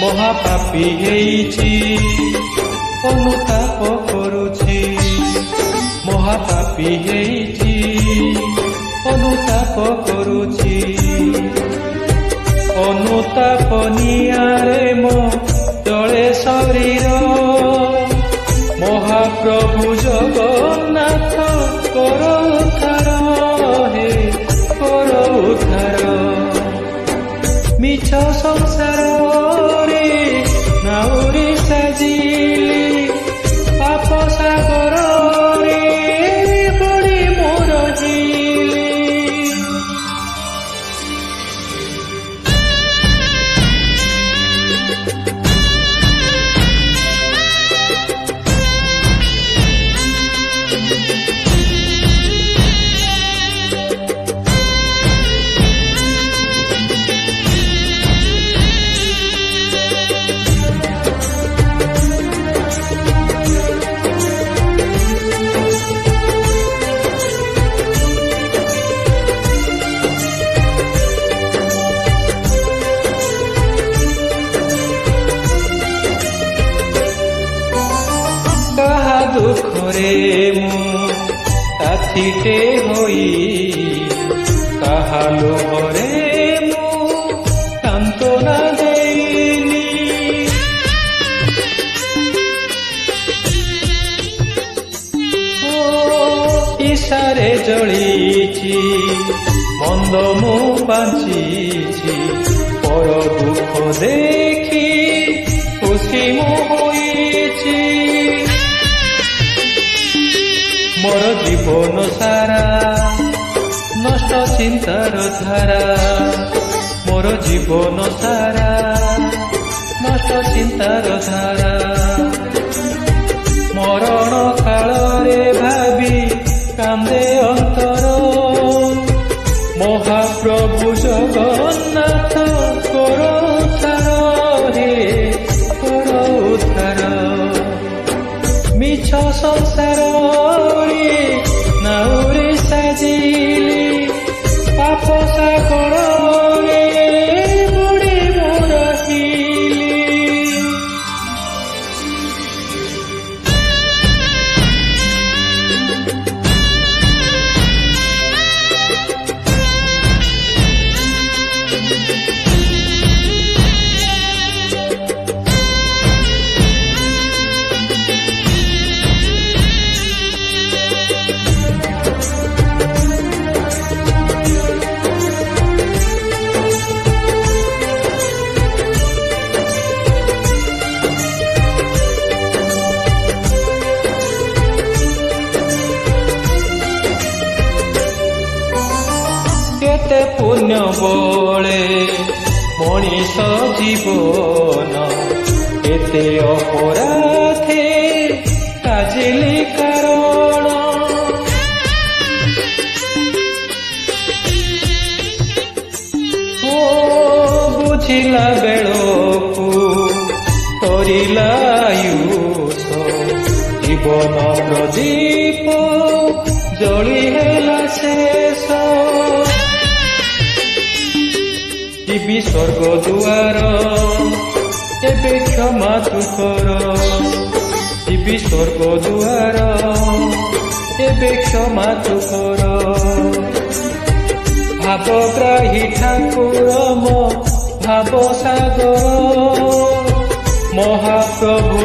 ମହାପାପୀ ହେଇଛି ଅନୁତାପ କରୁଛି, ମହାପାପୀ ହେଇଛି ଅନୁତାପ କରୁଛି। ଅନୁତାପ ନିଆଁରେ ମୋ ଜଳେ ଶରୀର, ମହାପ୍ରଭୁ ଜଗନ୍ନାଥ କର ଉଦ୍ଧାର, ହେ କର ଉଦ୍ଧାର। ମିଛ ସଂସାରରେ ନାଉରି ସାଜିଲି, ପାପ ସାଗରରେ ବୁଡ଼ି ମୁଁ ରହିଲି। ଦୁଃଖରେ ମୁଁ ସାଥିଟେ ହୋଇ, କାହା ଲୋଭରେ ମୁଁ ସାନ୍ତ୍ୱନା ଦେଇନି। ଇଶାରେ ଜଳିଛି ମନ୍ଦ ମୁଁ ବାଞ୍ଚିଛି, ପର ଦୁଃଖ ଦେଖି ଖୁସି ମୁଁ ହୋଇଛି। ମୋର ଜୀବନ ସାରା ନଷ୍ଟ ଚିନ୍ତାର ଧାରା, ମୋର ଜୀବନ ସାରା ନଷ୍ଟ ଚିନ୍ତାର ଧାରା। ମରଣ କାଳରେ ଭାବି କାନ୍ଦେ ଅନ୍ତର, ମହାପ୍ରଭୁ ଜଗନ୍ନାଥ କର ଉଦ୍ଧାର, ହେ କର ଉଦ୍ଧାର। ମିଛ ସଂସାରରେ ନାଉରି ସାଜିଲି, ପାପ ସାଗରରେ ବୁଡ଼ି ମୁଁ ରହିଲି। କେତେ ପୁଣ୍ୟ ବଳେ ମଣିଷ ଜୀବନ, କେତେ ଅପରାଧେ କାଜିଲି କାରଣ। ଓ ବୁଝିଲା ବେଳକୁ କରିଲା ଆୟୁଷ, ଜୀବନ ପ୍ରଦୀପ ଜଳି ହେଲା ଶେଷ। ଯିବି ସ୍ୱର୍ଗ ଦୁଆର ଏବେ କ୍ଷମା ତୁ କର, ଯିବି ସ୍ୱର୍ଗ ଦୁଆର ଏବେ କ୍ଷମା ତୁ କର। ଭାବଗ୍ରାହୀ ଠାକୁର ମୋ ଭାବ ସାଗର, ମହାପ୍ରଭୁ